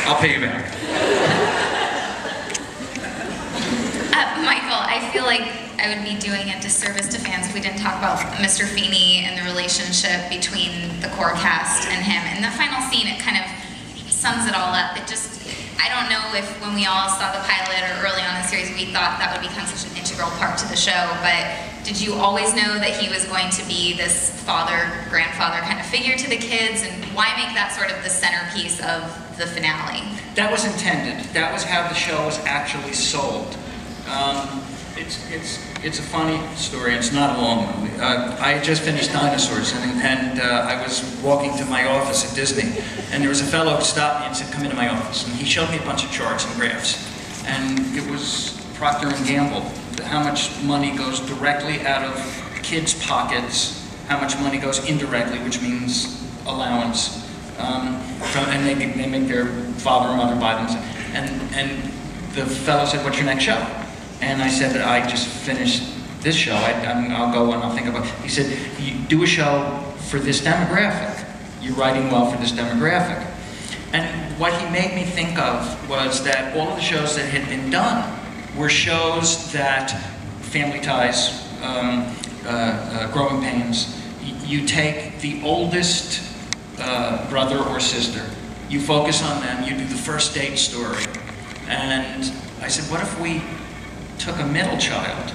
I'll pay you back. Michael, I feel like I would be doing a disservice to fans if we didn't talk about Mr. Feeney and the relationship between the core cast and him. And the final scene, it kind of sums it all up. It just, I don't know if when we all saw the pilot or early on in the series, we thought that would become such an integral part to the show, but did you always know that he was going to be this father, grandfather kind of figure to the kids, and why make that sort of the centerpiece of the finale? That was intended. That was how the show was actually sold. It's a funny story. It's not a long one. I had just finished Dinosaurs, and I was walking to my office at Disney, and there was a fellow who stopped me and said, "Come into my office." And he showed me a bunch of charts and graphs, and it was Procter & Gamble. How much money goes directly out of kids' pockets, how much money goes indirectly, which means allowance. And they make their father or mother buy them. And the fellow said, "What's your next show?" And I said, "I just finished this show. I'll go and I'll think about it." He said, "You do a show for this demographic. You're writing well for this demographic." And what he made me think of was that all of the shows that had been done were shows that Family Ties, Growing Pains, you take the oldest brother or sister, you focus on them, you do the first date story. And I said, what if we took a middle child?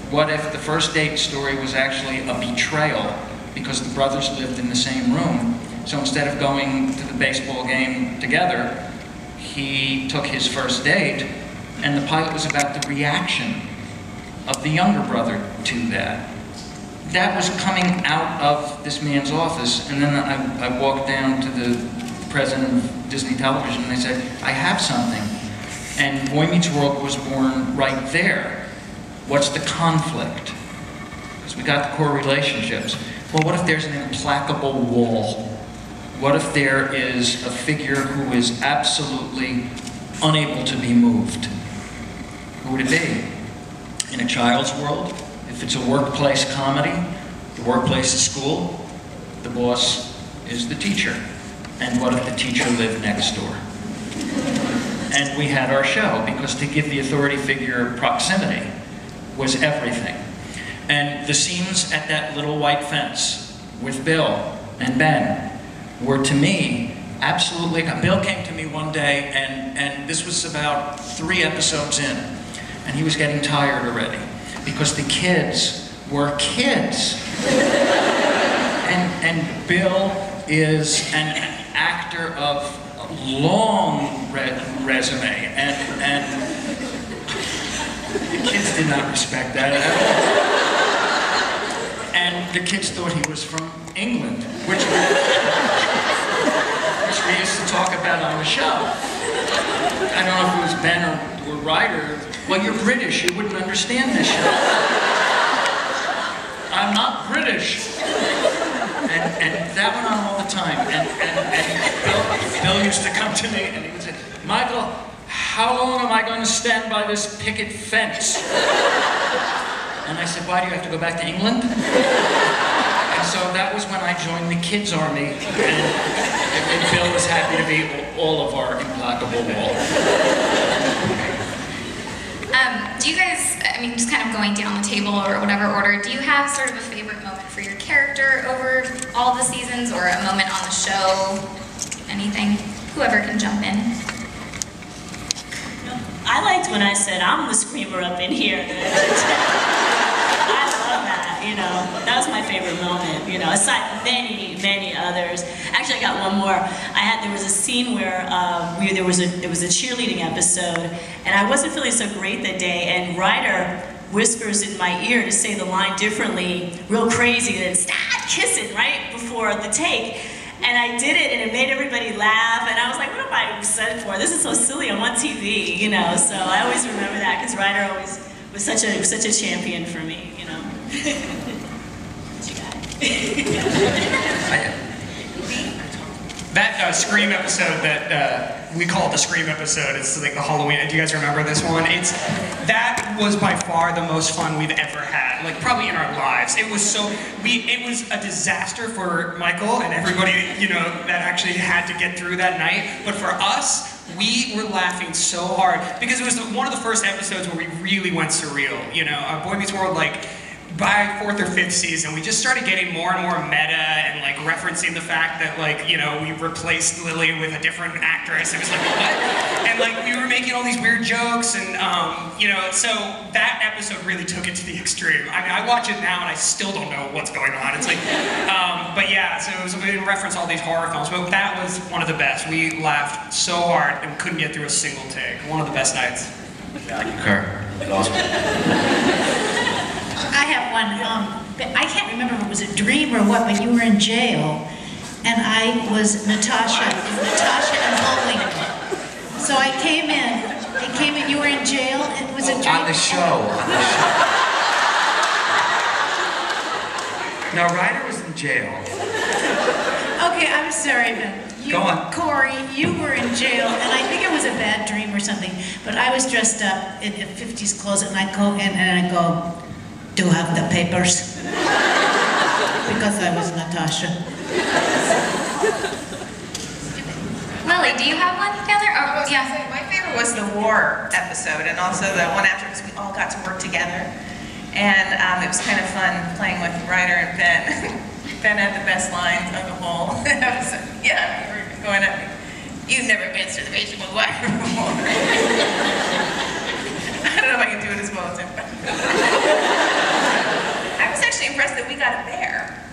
What if the first date story was actually a betrayal because the brothers lived in the same room? So instead of going to the baseball game together, he took his first date, and the pilot was about the reaction of the younger brother to that. That was coming out of this man's office, and then I walked down to the president of Disney Television, and I said, I have something. And Boy Meets World was born right there. What's the conflict? Because we got the core relationships. Well, what if there's an implacable wall? What if there is a figure who is absolutely unable to be moved? Who would it be? In a child's world, if it's a workplace comedy, the workplace is school, the boss is the teacher. And what if the teacher lived next door? And we had our show, because to give the authority figure proximity was everything. And the scenes at that little white fence with Bill and Ben were, to me, absolutely... Bill came to me one day, and this was about 3 episodes in, and he was getting tired already, because the kids were kids. and Bill is an actor of a long resume, and the kids did not respect that at all. And the kids thought he was from England, which we used to talk about on the show. I don't know if it was Ben or Ryder. Well, you're British, you wouldn't understand this show. I'm not British. And that went on all the time. And Bill used to come to me and he would say, Michael, how long am I going to stand by this picket fence? And I said, why do you have to go back to England? And so that was when I joined the kids' army, and Bill was happy to be all of our implacable wall. Do you guys, I mean, just kind of going down the table or whatever order, do you have sort of a favorite moment for your character over all the seasons, or a moment on the show? Anything? Whoever can jump in. I liked when I said, I'm the screamer up in here. I love that, you know. That was my favorite moment, you know, aside from many, many others. Actually, I got one more. There was a scene where there was a cheerleading episode, and I wasn't feeling so great that day, and Ryder whispers in my ear to say the line differently, real crazy, and then stop kissing right before the take. And I did it, and it made everybody laugh, and I was like, what am I upset for? This is so silly, I'm on TV, you know, so I always remember that, because Ryder always was such a champion for me, you know. What you got? That Scream episode that we call it the Scream episode, it's like the Halloween, do you guys remember this one? That was by far the most fun we've ever had, like probably in our lives. It was it was a disaster for Michael and everybody, you know, that actually had to get through that night, but for us, We were laughing so hard because it was one of the first episodes where we really went surreal. You know, Boy Meets World, like, by 4th or 5th season, we just started getting more and more meta and like referencing the fact that, like, you know, we replaced Lily with a different actress. It was like, what? And like we were making all these weird jokes, and you know, so that episode really took it to the extreme. I mean, I watch it now and I still don't know what's going on. It's like, but yeah, so it was, we reference all these horror films, but that was one of the best. We laughed so hard and couldn't get through a single take. One of the best nights. Yeah, I concur. Awesome. I have one. I can't remember if it was a dream or what, but you were in jail, and I was Natasha and Bowling. So I came in. You were in jail. It was a dream. On the show. No, Ryder was in jail. Okay, I'm sorry, but Go on. Corey, you were in jail, and I think it was a bad dream or something. But I was dressed up in 50s clothes, and I go in and I go, "Do you have the papers?" Because I was Natasha. Lily, do you have one together? Or, yeah. My favorite was the war episode, and also the one after, because we all got to work together. And it was kind of fun playing with Ryder and Ben. Ben had the best lines of the whole. Yeah, we were going up. You've never been to the vegetable wire before. I don't know if I can do it as well as him. I was actually impressed that we got a bear.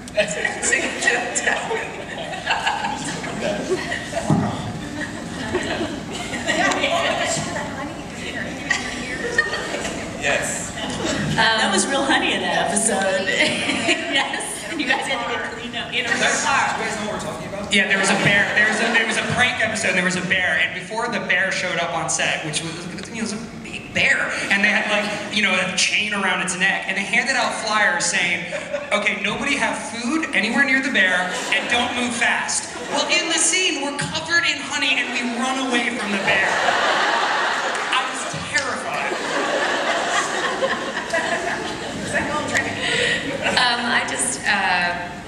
Yes. That was real honey in that episode. Yes. You guys had to get cleaned up in a car. You guys know what we're talking about? Yeah, there was a bear. There was a prank episode. There was a bear, and before the bear showed up on set, which was, you know, it was a big bear, and they had, like, you know, a chain around its neck, and they handed out flyers saying, "Okay, nobody have food anywhere near the bear, and don't move fast." Well, in the scene, we're covered in honey, and we run away from the bear. I was terrified.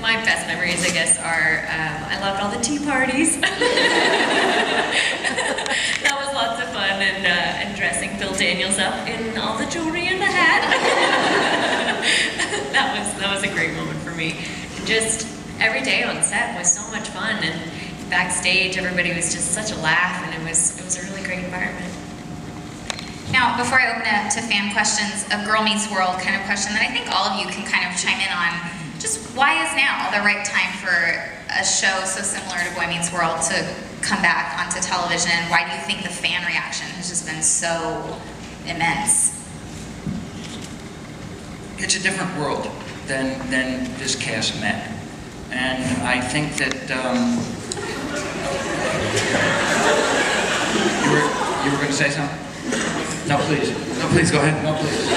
My best memories, I guess, are I loved all the tea parties. That was lots of fun, and dressing Phil Daniels up in all the jewelry and the hat. that was a great moment for me. Just every day on set was so much fun, and backstage everybody was just such a laugh, and it was a really great environment. Now, before I open it up to fan questions, a Girl Meets World kind of question that I think all of you can kind of chime in on. Just why is now the right time for a show so similar to Boy Meets World to come back onto television? Why do you think the fan reaction has just been so immense? It's a different world than this cast met. And I think that you were going to say something? No, please. No, please, go ahead. No, please.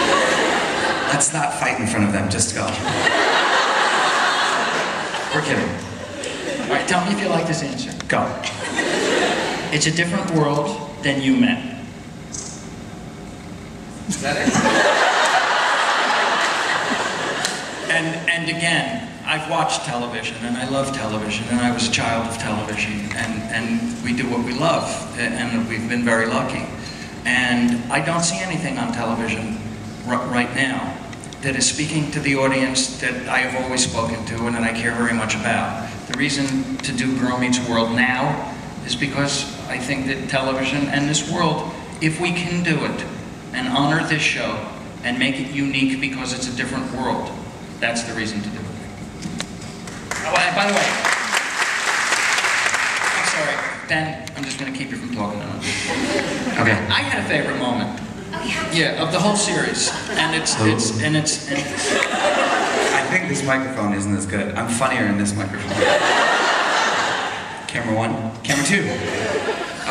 Let's not fight in front of them, just go. We're kidding. All right, tell me if you like this answer. Go. It's a different world than you met. Is that it? And again, I've watched television, and I love television, and I was a child of television, and we do what we love, and we've been very lucky. And I don't see anything on television right now that is speaking to the audience that I have always spoken to and that I care very much about. The reason to do Girl Meets World now is because I think that television and this world, if we can do it and honor this show and make it unique because it's a different world, that's the reason to do it. Oh, and by the way, I'm sorry, Ben, I'm just going to keep you from talking now. Okay. I had a favorite moment. Oh, yeah. Yeah, of the whole series, and it's I think this microphone isn't as good. I'm funnier in this microphone. Camera one, camera two.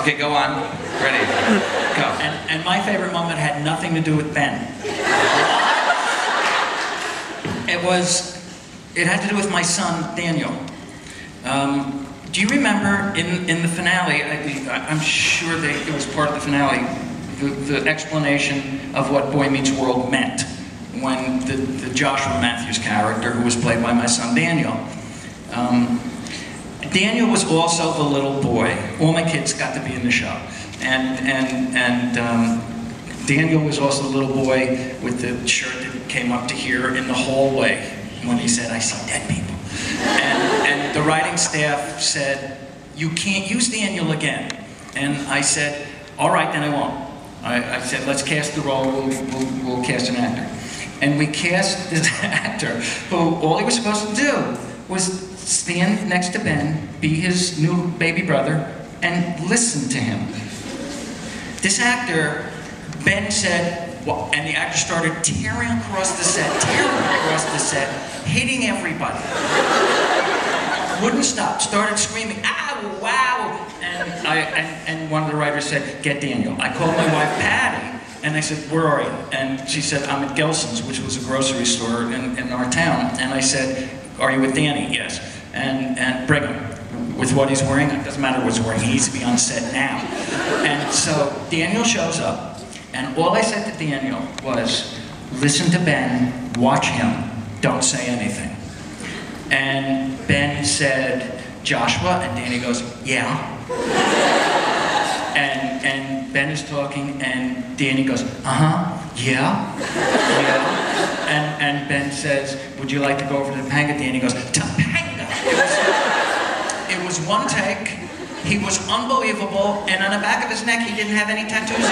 Okay, go on. Ready? Go. And my favorite moment had nothing to do with Ben. It had to do with my son, Daniel. Do you remember in the finale, I'm sure it was part of the finale, the explanation of what Boy Meets World meant when the Joshua Matthews character, who was played by my son Daniel, Daniel was also the little boy. All my kids got to be in the show. And Daniel was also the little boy with the shirt that came up to here in the hallway when he said, "I see dead people." And the writing staff said, "You can't use Daniel again." And I said, "All right, then I won't." I said, "Let's cast the role, we'll cast an actor." And we cast this actor who all he was supposed to do was stand next to Ben, be his new baby brother, and listen to him. This actor, Ben said, well, and the actor started tearing across the set, hitting everybody. Wouldn't stop, started screaming, "Ow, wow!" And one of the writers said, "Get Daniel." I called my wife, Patty, and I said, "Where are you?" And she said, "I'm at Gelson's," which was a grocery store in our town. And I said, "Are you with Danny?" "Yes." And bring him. With what he's wearing, it doesn't matter what he's wearing, he needs to be on set now. And so Daniel shows up, and all I said to Daniel was, "Listen to Ben, watch him, don't say anything." And Ben said, "Joshua," and Danny goes, "Yeah." And Ben is talking, and Danny goes, "Yeah, yeah." And Ben says, "Would you like to go over to Topanga?" Danny goes, "Topanga!" It was one take. He was unbelievable, and on the back of his neck, he didn't have any tattoos.